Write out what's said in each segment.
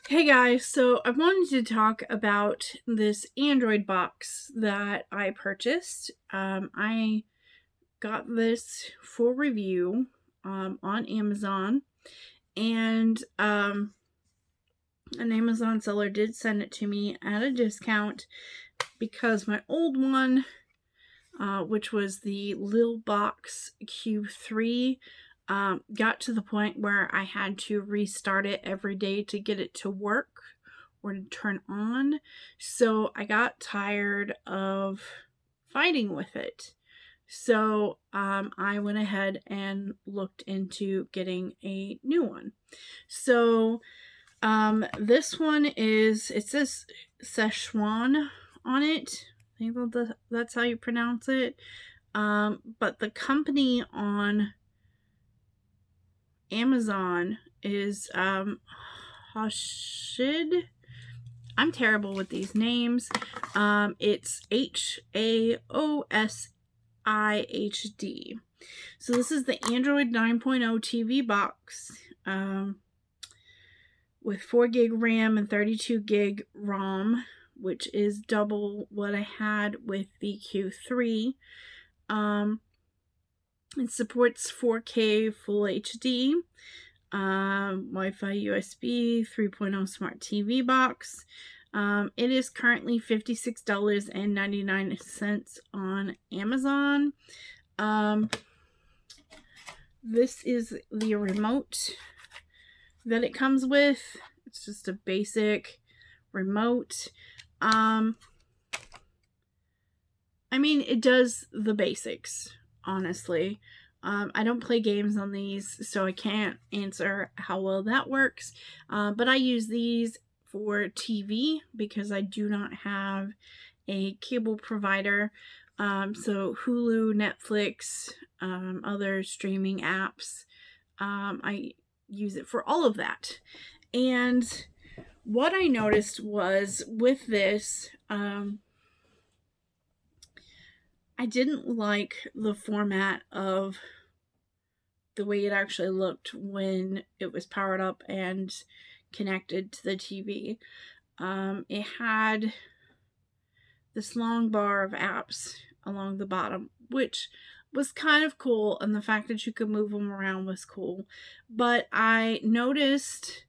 Hey guys, so I wanted to talk about this Android box that I purchased. I got this for review on Amazon, and an Amazon seller did send it to me at a discount because my old one, which was the Lil Box Q3, got to the point where I had to restart it every day to get it to work or to turn on. So I got tired of fighting with it. So I went ahead and looked into getting a new one. So this one it says Szechuan on it. I think that's how you pronounce it. But the company on Amazon is HAOSIHD. I'm terrible with these names. It's HAOSIHD. So this is the Android 9.0 TV box with 4 gig RAM and 32 gig ROM, which is double what I had with the Q3. It supports 4K Full HD, Wi-Fi USB 3.0 Smart TV box. It is currently $56.99 on Amazon. This is the remote that it comes with. It's just a basic remote. I mean, it does the basics, honestly. I don't play games on these, so I can't answer how well that works. But I use these for TV because I do not have a cable provider. So Hulu, Netflix, other streaming apps, I use it for all of that. And what I noticed was with this, I didn't like the format of the way it actually looked when it was powered up and connected to the TV. It had this long bar of apps along the bottom, which was kind of cool, and the fact that you could move them around was cool. But I noticed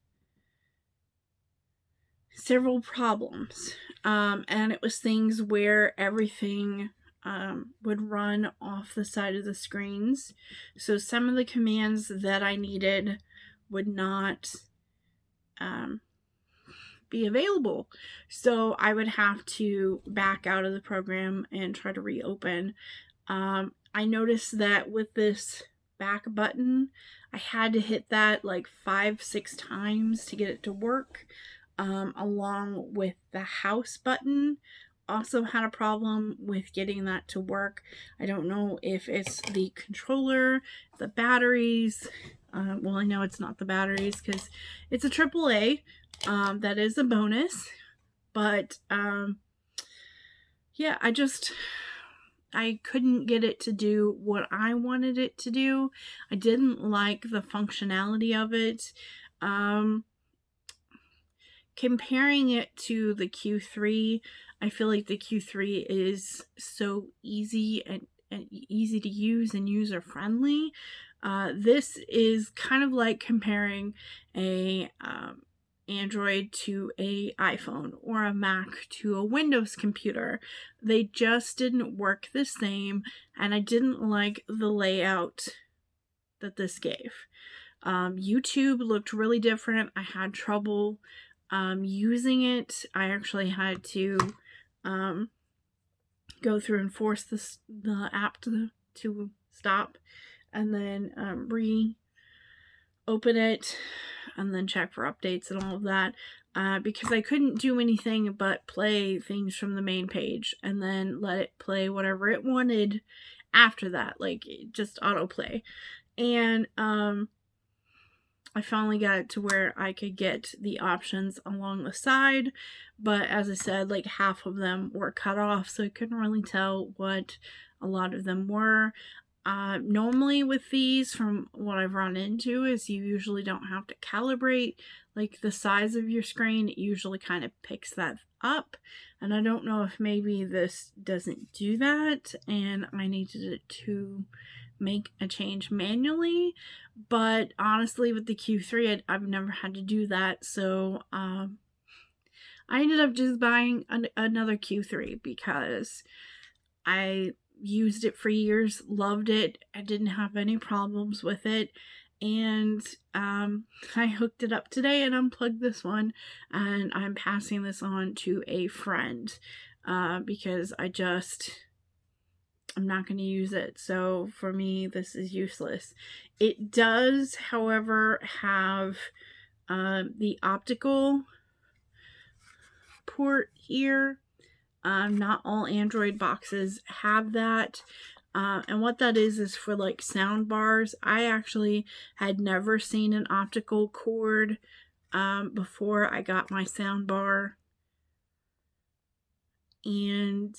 several problems, and it was things where everything would run off the side of the screens. So some of the commands that I needed would not be available. So I would have to back out of the program and try to reopen. I noticed that with this back button, I had to hit that like 5-6 times to get it to work. Along with the house button, also had a problem with getting that to work. I don't know if it's the controller, the batteries. Well, I know it's not the batteries because it's a AAA. That is a bonus. But yeah, I couldn't get it to do what I wanted it to do. I didn't like the functionality of it. Comparing it to the Q3, I feel like the Q3 is so easy and easy to use and user friendly. This is kind of like comparing a Android to a iPhone or a Mac to a Windows computer. They just didn't work the same, and I didn't like the layout that this gave. YouTube looked really different. I had trouble using it. I actually had to go through and force the app to stop, and then reopen it, and then check for updates and all of that, because I couldn't do anything but play things from the main page and then let it play whatever it wanted after that, like just autoplay. And I finally got it to where I could get the options along the side, but as I said, like half of them were cut off, so I couldn't really tell what a lot of them were. Normally with these, from what I've run into, is you usually don't have to calibrate like the size of your screen, it usually kind of picks that up. And I don't know if maybe this doesn't do that and I needed to make a change manually. But honestly, with the Q3, I've never had to do that. So I ended up just buying another Q3 because I used it for years, loved it. I didn't have any problems with it. And I hooked it up today and unplugged this one, and I'm passing this on to a friend because I'm not going to use it. So for me, this is useless. It does, however, have the optical port here. Not all Android boxes have that. And what that is for like sound bars. I actually had never seen an optical cord before I got my sound bar. And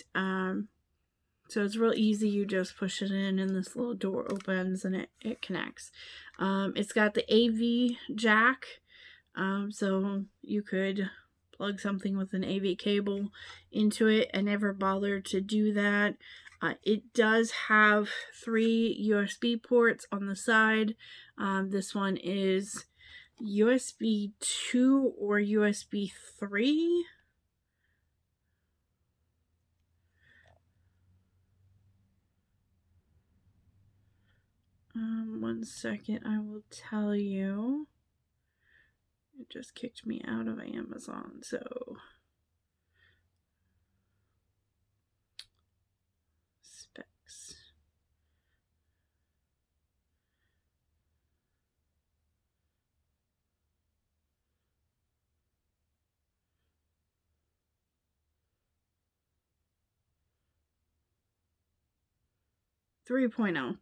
so it's real easy. You just push it in and this little door opens and it connects. It's got the AV jack. So you could plug something with an AV cable into it. I never bothered to do that. It does have 3 USB ports on the side. This one is USB 2 or USB 3. One second, I will tell you. It just kicked me out of Amazon, so specs. .3.0.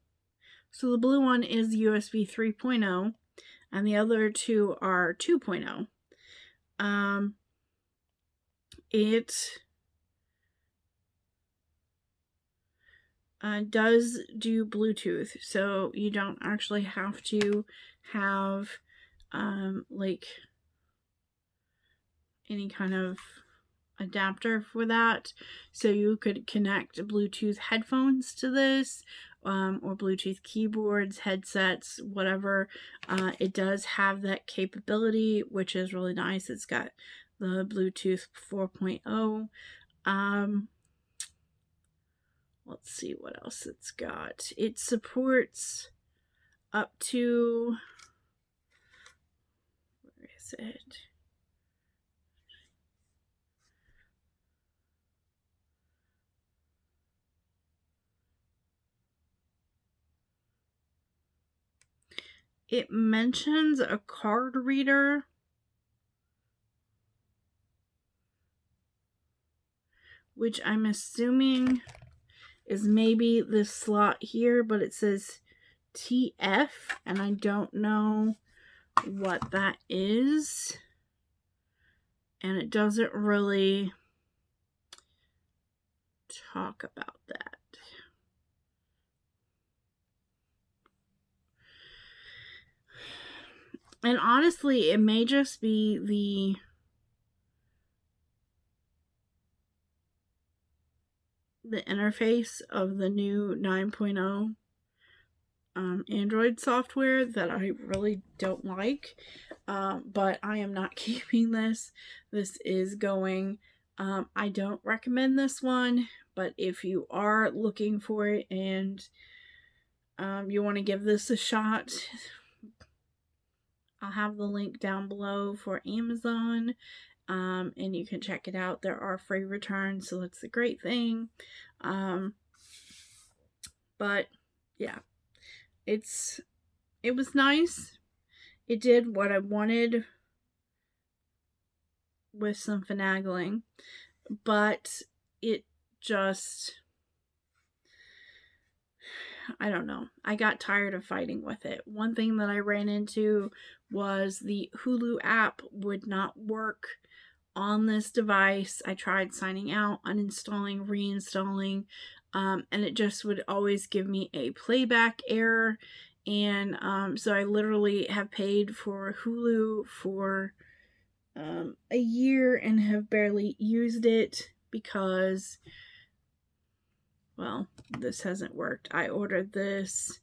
So the blue one is USB 3.0 and the other 2 are 2.0. It does do Bluetooth, so you don't actually have to have like any kind of adapter for that. So you could connect Bluetooth headphones to this, or Bluetooth keyboards, headsets, whatever. It does have that capability, which is really nice. It's got the Bluetooth 4.0. Let's see what else it's got. It supports up to, where is it? It mentions a card reader, which I'm assuming is maybe this slot here, but it says TF, and I don't know what that is. And it doesn't really talk about that. And honestly, it may just be the interface of the new 9.0 Android software that I really don't like. But I am not keeping this. This is going. I don't recommend this one, but if you are looking for it and you want to give this a shot, I'll have the link down below for Amazon, and you can check it out. There are free returns, so that's the great thing. But yeah, it was nice. It did what I wanted with some finagling, but it just, I don't know. I got tired of fighting with it. One thing that I ran into was the Hulu app would not work on this device. I tried signing out, uninstalling, reinstalling, and it just would always give me a playback error. And so I literally have paid for Hulu for a year and have barely used it because, well, this hasn't worked. I ordered this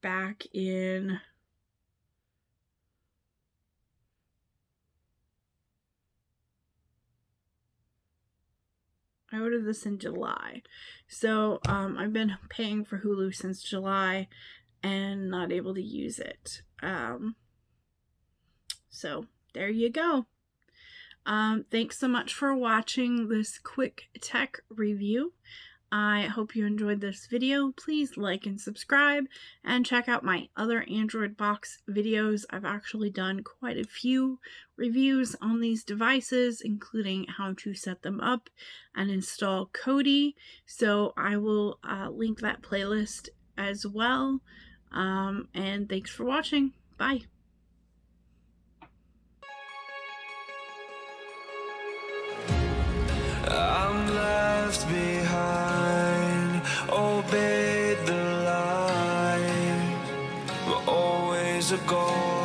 back in July. So I've been paying for Hulu since July and not able to use it. So there you go. Thanks so much for watching this quick tech review. I hope you enjoyed this video. Please like and subscribe and check out my other Android box videos. I've actually done quite a few reviews on these devices, including how to set them up and install Kodi. So I will link that playlist as well. And thanks for watching. Bye. I'm left behind, obeyed the line, but always a goal.